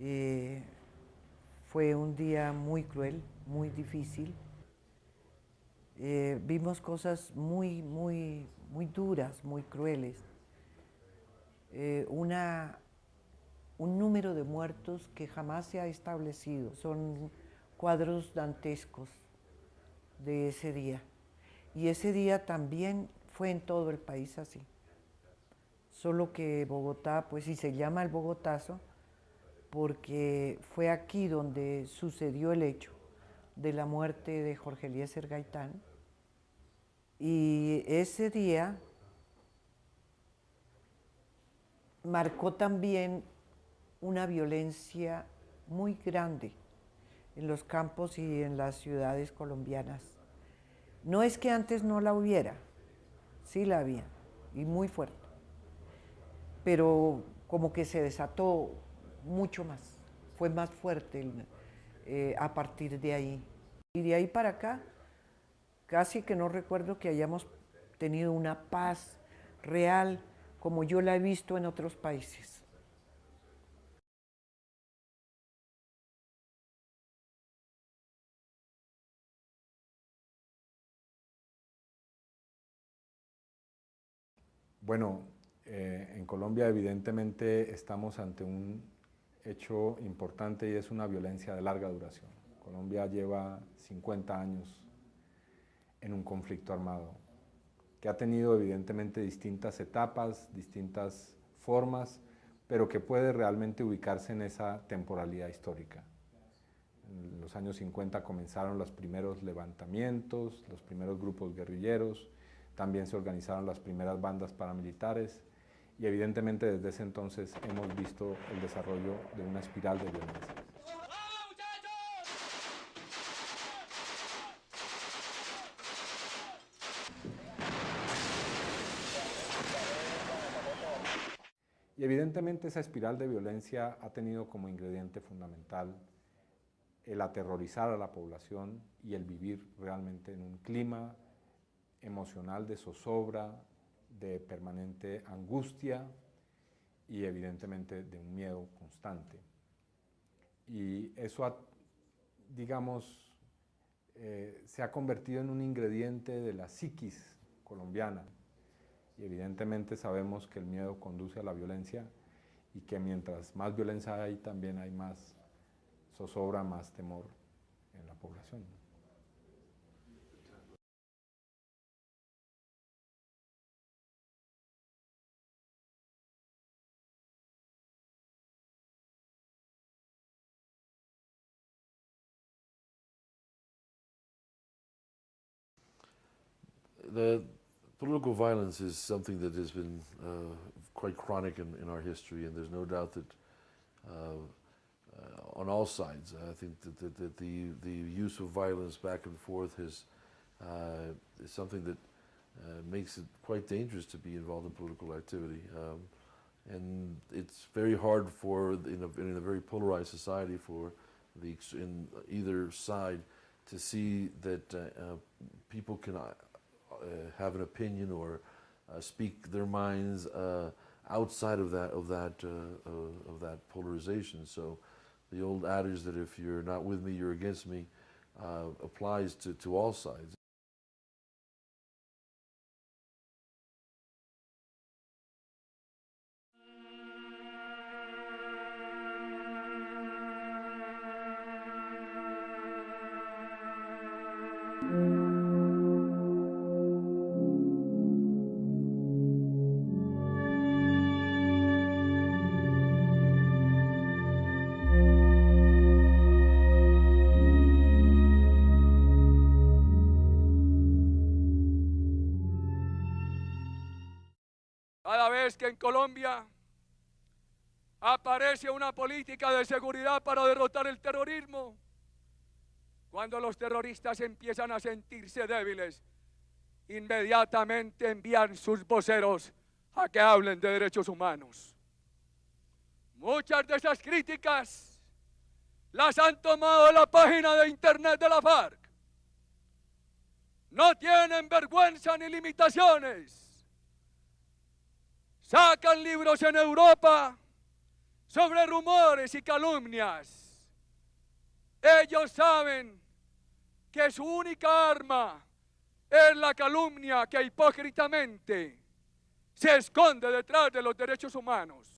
Eh, Fue un día muy cruel, muy difícil. Vimos cosas muy duras, muy crueles. Un número de muertos que jamás se ha establecido. Son cuadros dantescos de ese día. Y ese día también fue en todo el país así. Solo que Bogotá, pues sí se llama el Bogotazo, porque fue aquí donde sucedió el hecho de la muerte de Jorge Eliezer Gaitán. Y ese día marcó también una violencia muy grande en los campos y en las ciudades colombianas. No es que antes no la hubiera, sí la había, y muy fuerte, pero como que se desató mucho más, fue más fuerte a partir de ahí. Y de ahí para acá, casi que no recuerdo que hayamos tenido una paz real como yo la he visto en otros países. Bueno, en Colombia evidentemente estamos ante un hecho importante y es una violencia de larga duración. Colombia lleva 50 años en un conflicto armado que ha tenido evidentemente distintas etapas, distintas formas, pero que puede realmente ubicarse en esa temporalidad histórica. En los años 50 comenzaron los primeros levantamientos, los primeros grupos guerrilleros, también se organizaron las primeras bandas paramilitares y evidentemente desde ese entonces hemos visto el desarrollo de una espiral de violencia. Y evidentemente esa espiral de violencia ha tenido como ingrediente fundamental el aterrorizar a la población y el vivir realmente en un clima emocional de zozobra, de permanente angustia y evidentemente de un miedo constante. Y eso, digamos, se ha convertido en un ingrediente de la psiquis colombiana. Y evidentemente sabemos que el miedo conduce a la violencia y que mientras más violencia hay, también hay más zozobra, más temor en la población. The political violence is something that has been quite chronic in our history, and there's no doubt that on all sides, I think that the use of violence back and forth is something that makes it quite dangerous to be involved in political activity. And it's very hard for, in a very polarized society, for in either side to see that people can have an opinion or speak their minds outside of that polarization. So the old adage that if you're not with me, you're against me applies to all sides. Cada vez que en Colombia aparece una política de seguridad para derrotar el terrorismo, cuando los terroristas empiezan a sentirse débiles, inmediatamente envían sus voceros a que hablen de derechos humanos. Muchas de esas críticas las han tomado de la página de internet de la FARC. No tienen vergüenza ni limitaciones. Sacan libros en Europa sobre rumores y calumnias. Ellos saben que su única arma es la calumnia que hipócritamente se esconde detrás de los derechos humanos.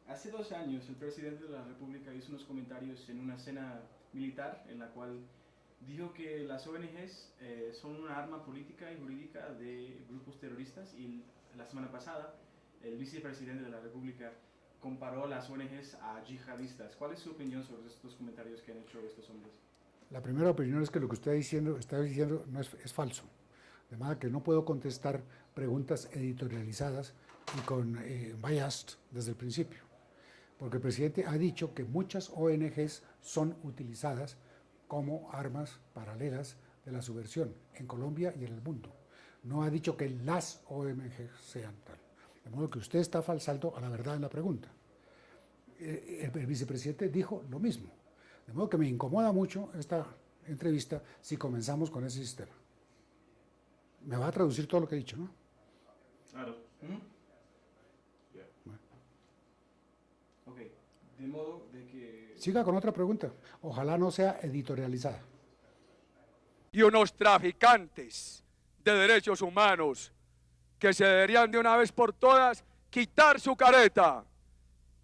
Hace 2 años el presidente de la República hizo unos comentarios en una cena militar en la cual dijo que las ONGs son una arma política y jurídica de grupos terroristas, y la semana pasada el vicepresidente de la República comparó las ONGs a yihadistas. ¿Cuál es su opinión sobre estos comentarios que han hecho estos hombres? La primera opinión es que lo que usted está diciendo no es falso. De manera que no puedo contestar preguntas editorializadas y con biased desde el principio. Porque el presidente ha dicho que muchas ONGs son utilizadas como armas paralelas de la subversión en Colombia y en el mundo. No ha dicho que las ONGs sean tal. De modo que usted está falsando a la verdad en la pregunta. El vicepresidente dijo lo mismo. De modo que me incomoda mucho esta entrevista si comenzamos con ese sistema. Me va a traducir todo lo que he dicho, ¿no? Claro. Ok, de modo de que... Siga con otra pregunta. Ojalá no sea editorializada. Y unos traficantes de derechos humanos que se deberían de una vez por todas quitar su careta,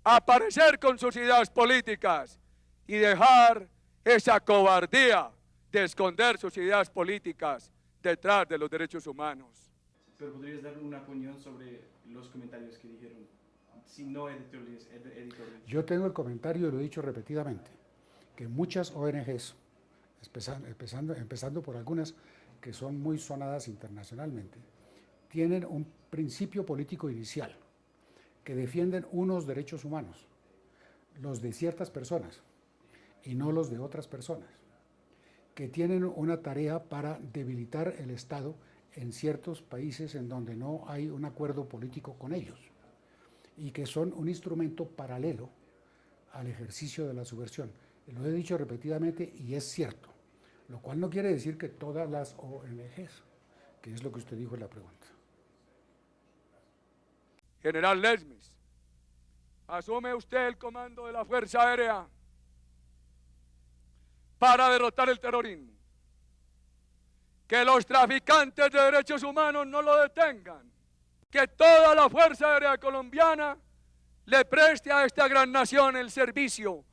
aparecer con sus ideas políticas y dejar esa cobardía de esconder sus ideas políticas detrás de los derechos humanos. Pero ¿podrías dar una opinión sobre los comentarios que dijeron, si no editoriales? Yo tengo el comentario, y lo he dicho repetidamente, que muchas ONGs, empezando por algunas que son muy sonadas internacionalmente, tienen un principio político inicial, que defienden unos derechos humanos, los de ciertas personas y no los de otras personas, que tienen una tarea para debilitar el Estado en ciertos países en donde no hay un acuerdo político con ellos, y que son un instrumento paralelo al ejercicio de la subversión. Lo he dicho repetidamente y es cierto, lo cual no quiere decir que todas las ONGs, que es lo que usted dijo en la pregunta. General Lesmes, asume usted el comando de la Fuerza Aérea para derrotar el terrorismo. Que los traficantes de derechos humanos no lo detengan. Que toda la Fuerza Aérea colombiana le preste a esta gran nación el servicio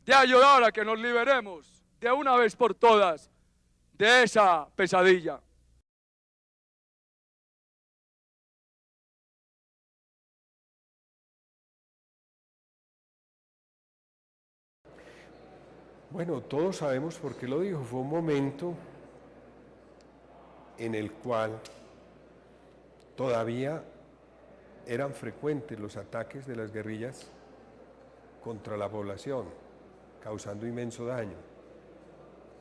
de ayudar a que nos liberemos de una vez por todas de esa pesadilla. Bueno, todos sabemos por qué lo dijo. Fue un momento en el cual todavía eran frecuentes los ataques de las guerrillas contra la población, causando inmenso daño,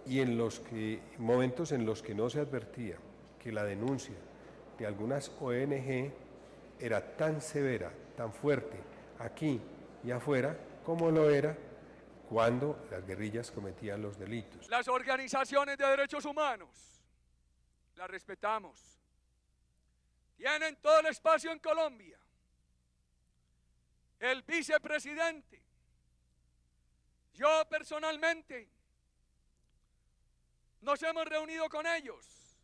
y momentos en los que no se advertía que la denuncia de algunas ONG era tan severa, tan fuerte, aquí y afuera, como lo era cuando las guerrillas cometían los delitos. Las organizaciones de derechos humanos, las respetamos. Tienen todo el espacio en Colombia. El vicepresidente, yo personalmente, nos hemos reunido con ellos.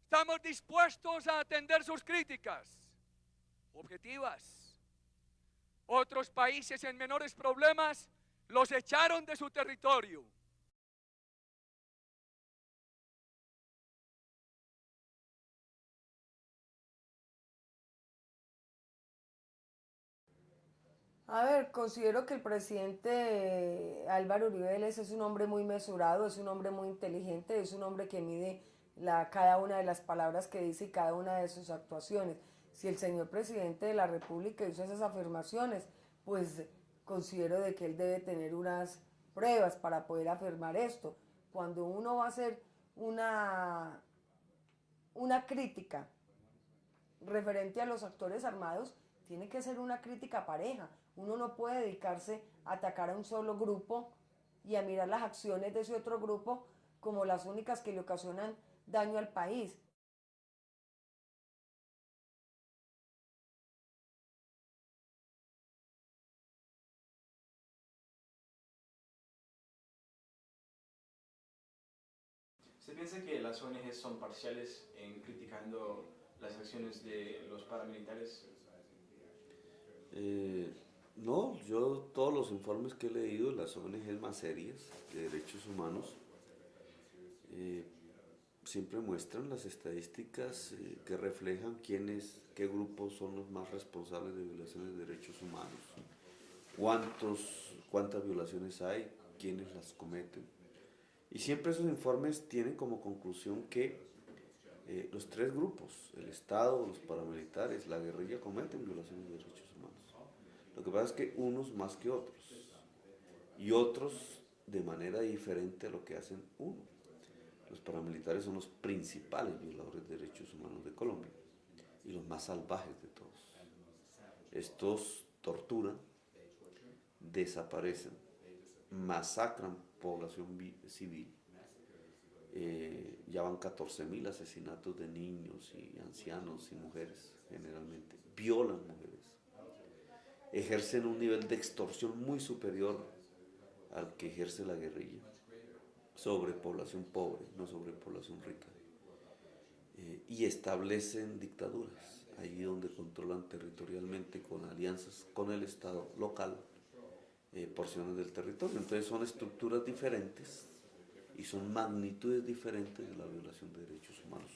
Estamos dispuestos a atender sus críticas objetivas. Otros países en menores problemas los echaron de su territorio. A ver, considero que el presidente Álvaro Uribe Vélez es un hombre muy mesurado, es un hombre muy inteligente, es un hombre que mide cada una de las palabras que dice y cada una de sus actuaciones. Si el señor presidente de la República hizo esas afirmaciones, pues considero de que él debe tener unas pruebas para poder afirmar esto. Cuando uno va a hacer una crítica referente a los actores armados, Tiene que ser una crítica pareja. Uno no puede dedicarse a atacar a un solo grupo y a mirar las acciones de ese otro grupo como las únicas que le ocasionan daño al país. ¿Usted piensa que las ONGs son parciales en criticando las acciones de los paramilitares? No, yo todos los informes que he leído de las ONGs más serias de derechos humanos siempre muestran las estadísticas que reflejan qué grupos son los más responsables de violaciones de derechos humanos, cuántas violaciones hay, quiénes las cometen. Y siempre esos informes tienen como conclusión que los tres grupos, el Estado, los paramilitares, la guerrilla, cometen violaciones de derechos humanos. Lo que pasa es que unos más que otros, y otros de manera diferente a lo que hacen uno. Los paramilitares son los principales violadores de derechos humanos de Colombia y los más salvajes de todos. Estos torturan, desaparecen, masacran población civil. Ya van 14.000 asesinatos de niños y ancianos y mujeres, generalmente. Violan mujeres. Ejercen un nivel de extorsión muy superior al que ejerce la guerrilla sobre población pobre, no sobre población rica. Y establecen dictaduras, ahí donde controlan territorialmente con alianzas con el Estado local porciones del territorio. Entonces son estructuras diferentes y son magnitudes diferentes de la violación de derechos humanos.